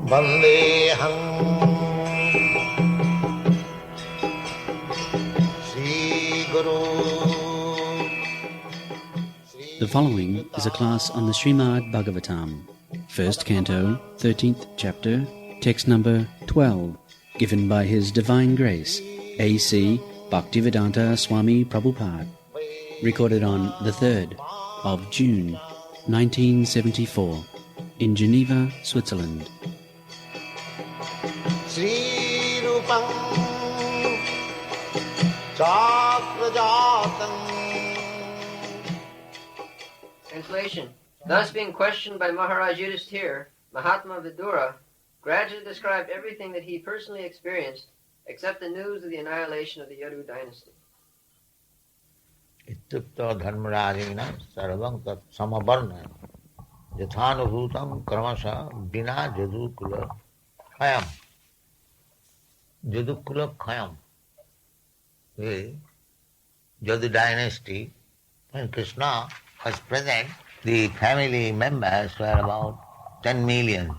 Vandeham Sri Guru. The following is a class on the Srimad Bhagavatam, first canto, 13th chapter, text number 12, given by His Divine Grace, A.C. Bhaktivedanta Swami Prabhupada, recorded on the 3rd of June, 1974, in Geneva, Switzerland. Sri Rupam Chakrajatam. Translation. Thus being questioned by Maharaj Yudhisthira, Mahatma Vidura gradually described everything that he personally experienced except the news of the annihilation of the Yadu dynasty. Ityukta dharmarajina sarvam tat samavarna yathanubhutam kramasa bina jadukula khayam. Jadukula khayam. The Yadu dynasty, when Krishna was present, the family members were about 10 million.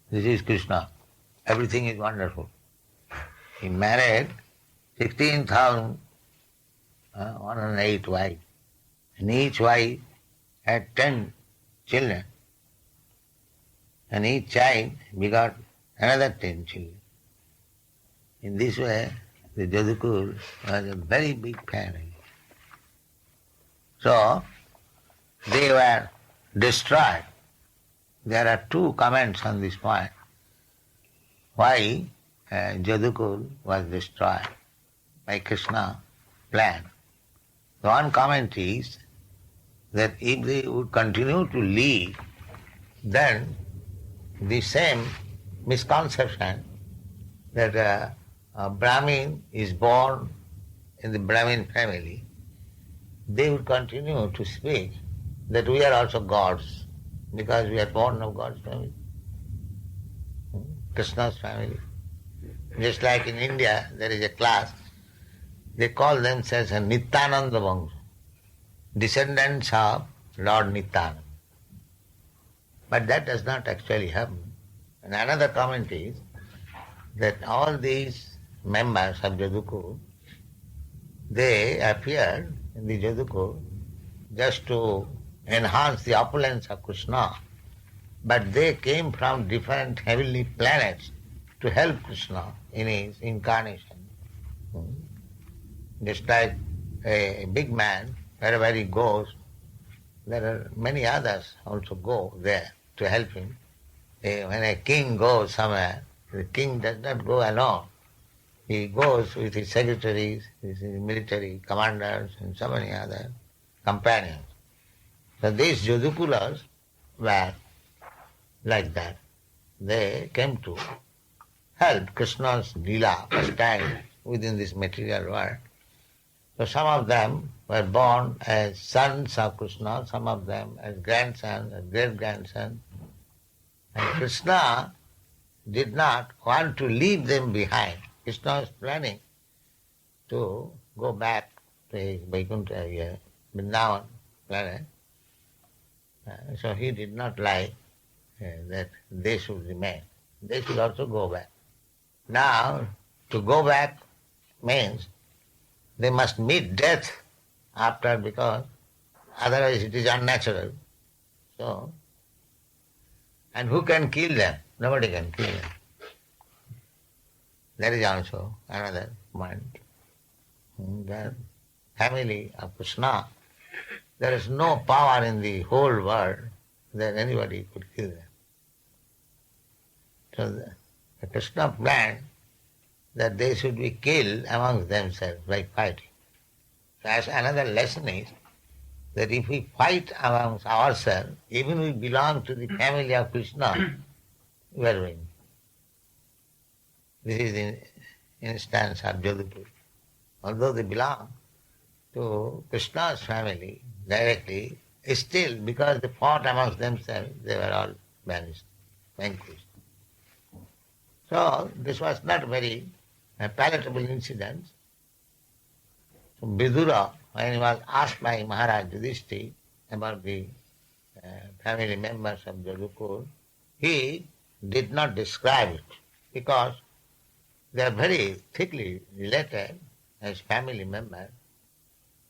This is Krishna. Everything is wonderful. He married 16,108 wives, and each wife had 10 children, and each child begot another 10 children. In this way, the Jadukur was a very big family. So, they were destroyed. There are two comments on this point. Why Jadukur was destroyed by Krishna's plan. The one comment is that if they would continue to live, then the same misconception that a Brahmin is born in the Brahmin family, they would continue to speak that we are also gods because we are born of God's family, Krishna's family. Just like in India, there is a class, they call themselves a Nityananda Vangsha, descendants of Lord Nityananda. But that does not actually happen. And another comment is that all these members of Jadukur, they appeared in the Jadukur just to enhance the opulence of Krishna, but they came from different heavenly planets to help Krishna in his incarnation. Just like a big man, wherever he goes, there are many others also go there to help him. When a king goes somewhere, the king does not go alone. He goes with his secretaries, with his military commanders, and so many other companions. So these Jadukulas were like that. They came to help Krishna's Leela first time within this material world. So some of them were born as sons of Krishna, some of them as grandsons, as great-grandsons. And Krishna did not want to leave them behind. Krishna was planning to go back to his Vaikuntha, Vrindavan planet. So he did not like that they should remain. They should also go back. Now, to go back means they must meet death after, because otherwise it is unnatural. So, and who can kill them? Nobody can kill them. That is also another point. The family of Krishna, there is no power in the whole world that anybody could kill them. So the Krishna planned that they should be killed amongst themselves by fighting. So as another lesson is that if we fight amongst ourselves, even we belong to the family of Krishna, we are winning. This is the instance of Jadukur. Although they belong to Krishna's family directly, still because they fought amongst themselves, they were all banished, vanquished. So this was not very palatable incident. So Vidura, when he was asked by Maharaj Yudhishthira about the family members of Jadukur, he did not describe it because they are very thickly related as family members.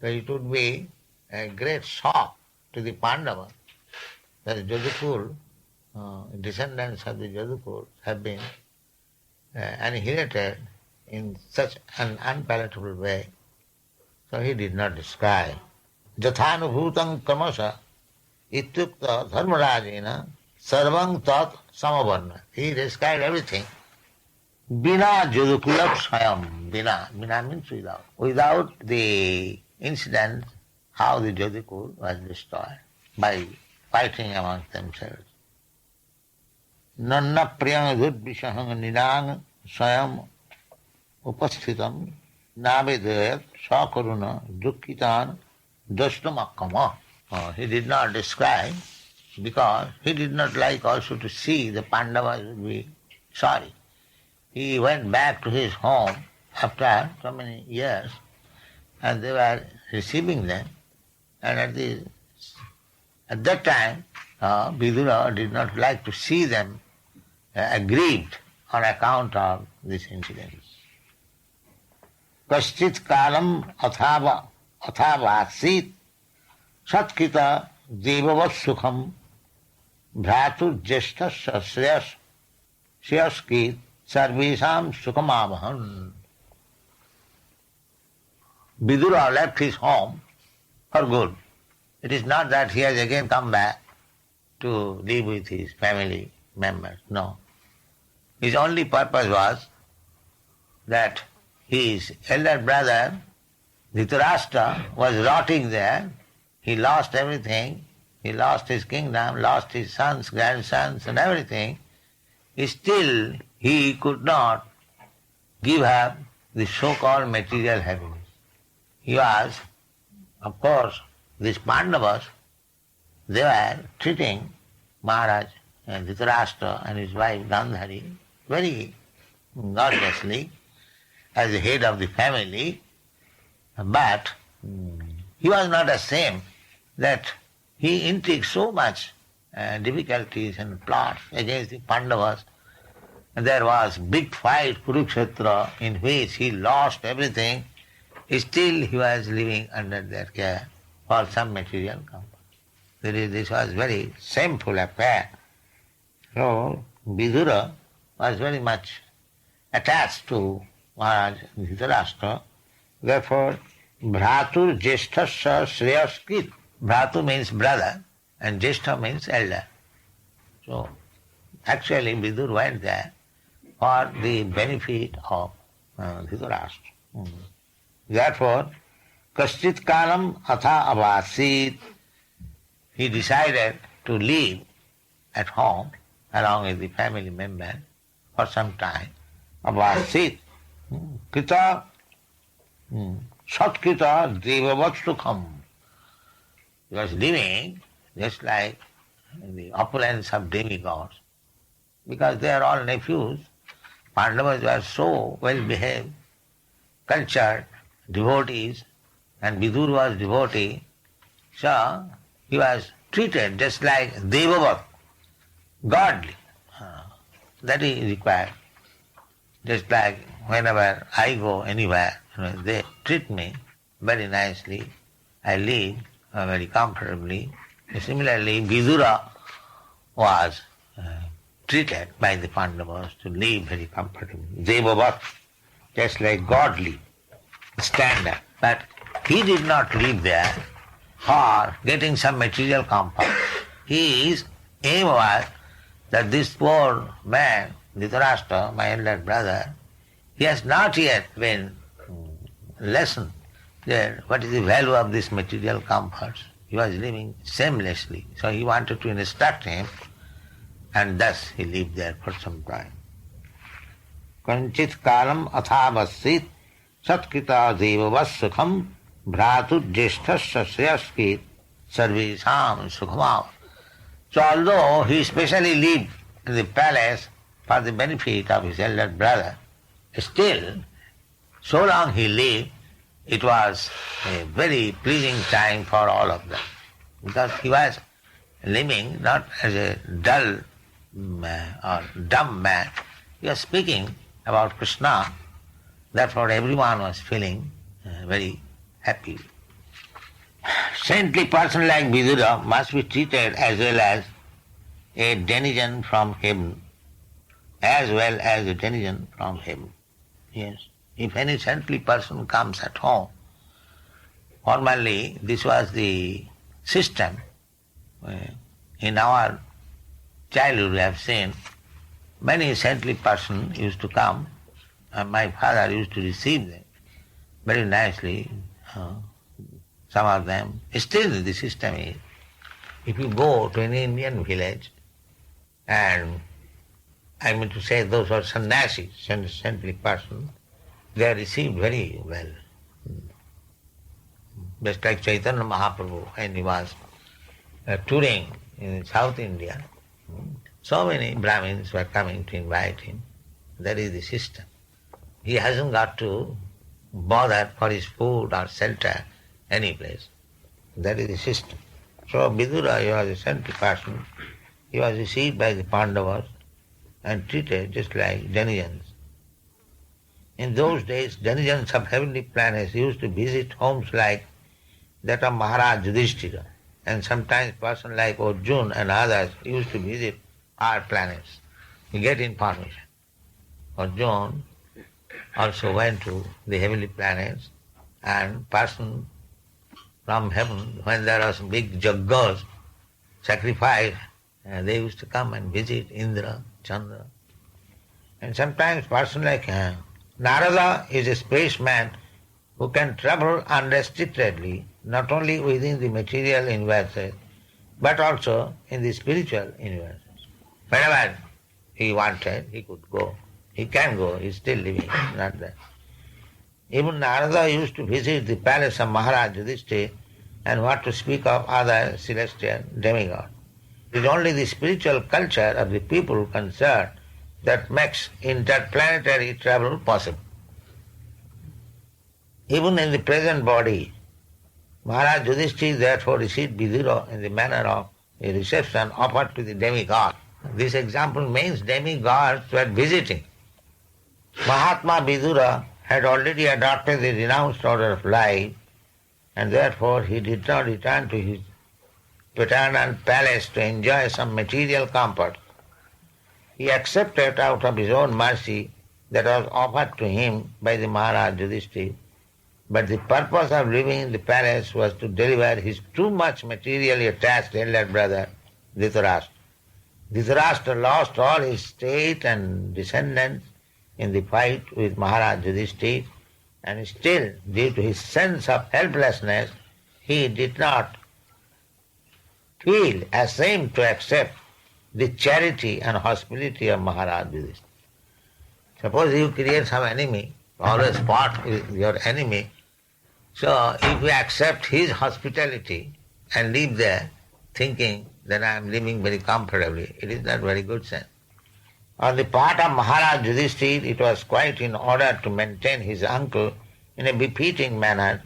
So it would be a great shock to the Pandavas that Jadukur, descendants of the Jadukur have been annihilated in such an unpalatable way. So he did not describe. Jathanubhutam kramasa ityukta dharmarajena sarvang tat samavarna. He described everything. Bina Jadukulat Swayam. Bina means without. Without the incident how the Jadukur was destroyed by fighting amongst themselves. Nanna priyang dhudvishahang nidang swayam upasthitam navedayat sakaruna dukkitan dashtamakama. He did not describe because he did not like also to see the Pandavas would be sorry. He went back to his home after so many years and they were receiving them, and at that time Vidura did not like to see them aggrieved on account of this incident. Kaschit kalam athavasit satkita devavat sukham bhratur jeshtasya shreyas sarvesam sukhamavahan. Vidura left his home for good. It is not that he has again come back to live with his family members. No. His only purpose was that his elder brother Dhritarashtra was rotting there. He lost everything. He lost his kingdom, lost his sons, grandsons and everything. Still he could not give up the so-called material happiness. He was, of course, these Pandavas, they were treating Maharaj and Dhritarashtra and his wife Gandhari very gorgeously as the head of the family, but he was not ashamed that he intrigued so much difficulties and plots against the Pandavas. And there was big fight, Kurukshetra, in which he lost everything. Still he was living under their care for some material comfort. This was very shameful affair. So Vidura was very much attached to Maharaj Dhritarashtra. Therefore, Bhratur Jeshthasya Shreyaskrit. Bhratu means brother and Jeshtha means elder. So actually Vidur went there for the benefit of Dhritarashtra. Therefore, Kaschit kalam atha avasit. He decided to live at home along with the family member for some time. Avasit. Kita satkita devavat sukham. He was living just like the opulence of demigods, because they are all nephews. Pandavas were so well behaved, cultured, devotees, and Vidur was devotee, so he was treated just like Devavat, godly. That is required. Just like whenever I go anywhere, they treat me very nicely. I live very comfortably. Similarly, Vidura was treated by the Pandavas to live very comfortably. Devavat, just like godly standard. But he did not live there for getting some material comfort. His aim was that this poor man, Dhritarashtra, my elder brother, he has not yet been lessened that what is the value of this material comforts. He was living shamelessly. So he wanted to instruct him, and thus he lived there for some time. Kanchit kalam athavasit satkita devavas sukham bhratu jeshthasya shreyasket sarvesam sukhamav. So although he specially lived in the palace for the benefit of his elder brother, still, so long he lived, it was a very pleasing time for all of them, because he was living not as a dull or dumb man. He was speaking about Krishna. That's what everyone was feeling very happy. Saintly person like Vidura must be treated as well as a denizen from heaven, as well as a denizen from heaven. Yes. If any saintly person comes at home, formerly this was the system. In our childhood we have seen many saintly persons used to come, and my father used to receive them very nicely. Some of them, still the system is, if you go to an Indian village, and I mean to say those who are sannyasis, saintly persons, they are received very well. Just like Chaitanya Mahaprabhu, when he was touring in South India, so many Brahmins were coming to invite him. That is the system. He hasn't got to bother for his food or shelter any place. That is the system. So Vidura, he was a saintly person. He was received by the Pandavas and treated just like denizens. In those days, denizens of heavenly planets used to visit homes like that of Maharaj Yudhishthira, and sometimes person like Arjuna and others used to visit our planets. You get information. Arjuna also went to the heavenly planets, and person from heaven, when there was big yajnas, sacrifice, they used to come and visit Indra, Chandra. And sometimes person like Narada is a spaceman who can travel unrestrictedly, not only within the material universes, but also in the spiritual universes. Whenever he wanted, he could go. He can go, he is still living, not there. Even Narada used to visit the palace of Maharaj Yudhishthira, and what to speak of other celestial demigods. It is only the spiritual culture of the people concerned that makes interplanetary travel possible. Even in the present body, Maharaj Yudhishthira therefore received Vidura in the manner of a reception offered to the demigod. This example means demigods were visiting. Mahatma Vidura had already adopted the renounced order of life, and therefore he did not return to his paternal palace to enjoy some material comfort. He accepted out of his own mercy that was offered to him by the Maharaj Yudhishthira, but the purpose of living in the palace was to deliver his too much materially attached elder brother Dhritarashtra. Dhritarashtra lost all his state and descendants in the fight with Maharaj Yudhishthira, and still, due to his sense of helplessness, he did not feel ashamed to accept the charity and hospitality of Maharaj Yudhishthira. Suppose you create some enemy, always part with your enemy, so if you accept his hospitality and live there thinking that I am living very comfortably, it is not very good sense. On the part of Maharaj Yudhishthira, it was quite in order to maintain his uncle in a befitting manner,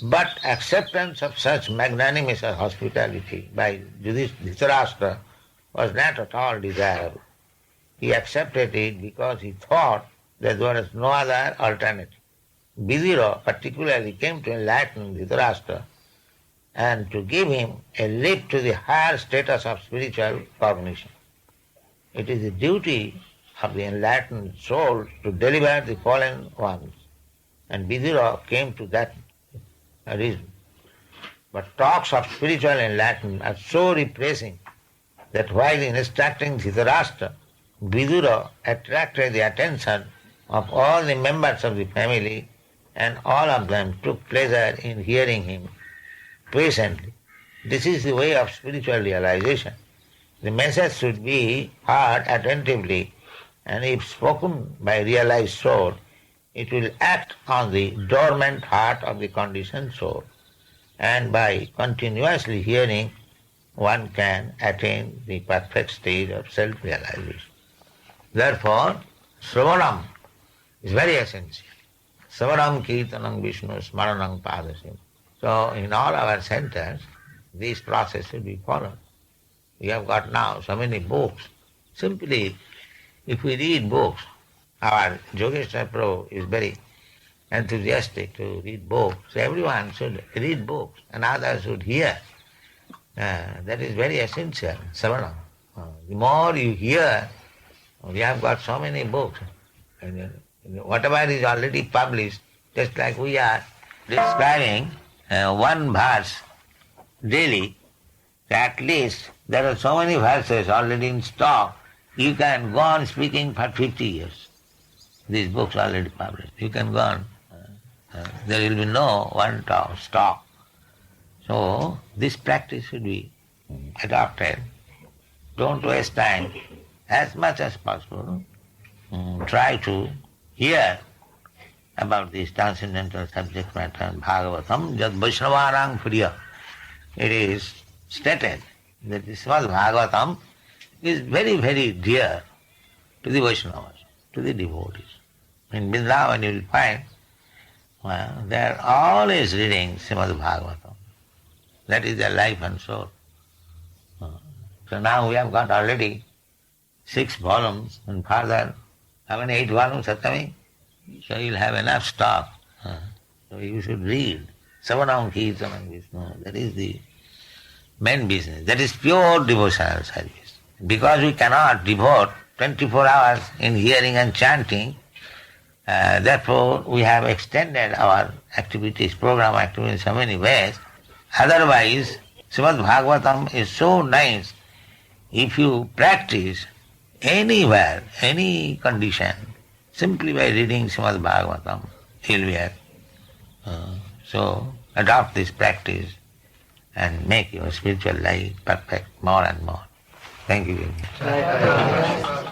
but acceptance of such magnanimous hospitality by Dhritarashtra was not at all desirable. He accepted it because he thought that there was no other alternative. Vidura particularly came to enlighten Dhritarashtra and to give him a lift to the higher status of spiritual cognition. It is the duty of the enlightened soul to deliver the fallen ones, and Vidura came to that reason. But talks of spiritual enlightenment are so repressing that while instructing Dhritarashtra, Vidura attracted the attention of all the members of the family, and all of them took pleasure in hearing him patiently. This is the way of spiritual realization. The message should be heard attentively, and if spoken by realized soul, it will act on the dormant heart of the conditioned soul, and by continuously hearing, one can attain the perfect stage of self-realization. Therefore, Sravanam is very essential. Sravanam Kirtanam Vishnu Smaranam Padasim. So in all our centers, this process should be followed. We have got now so many books. Simply, if we read books, our Yogeshwar Prabhu is very enthusiastic to read books. So everyone should read books and others should hear. That is very essential, Savana. The more you hear, we have got so many books. And whatever is already published, just like we are describing one verse daily, at least there are so many verses already in stock, you can go on speaking for 50 years. These books are already published. You can go on. There will be no one stock. So this practice should be adopted. Don't waste time. As much as possible, try to hear about this transcendental subject matter, Bhagavatam, Jad Vaishnavarang Priya. It is stated that this was Bhagavatam is very, very dear to the Vaishnavas, to the devotees. In Vrindavan you will find they are always reading Srimad Bhagavatam. That is their life and soul. So now we have got already 6 volumes and further, how many 8 volumes, Sattami? So you'll have enough stock. So you should read. Savanam Kirtanam Vishnu. That is the main business. That is pure devotional service. Because we cannot devote 24 hours in hearing and chanting, therefore we have extended our activities, program activities in so many ways. Otherwise, Srimad Bhagavatam is so nice. If you practice anywhere, any condition, simply by reading Srimad Bhagavatam, you'll be happy. So adopt this practice and make your spiritual life perfect more and more. Thank you very much.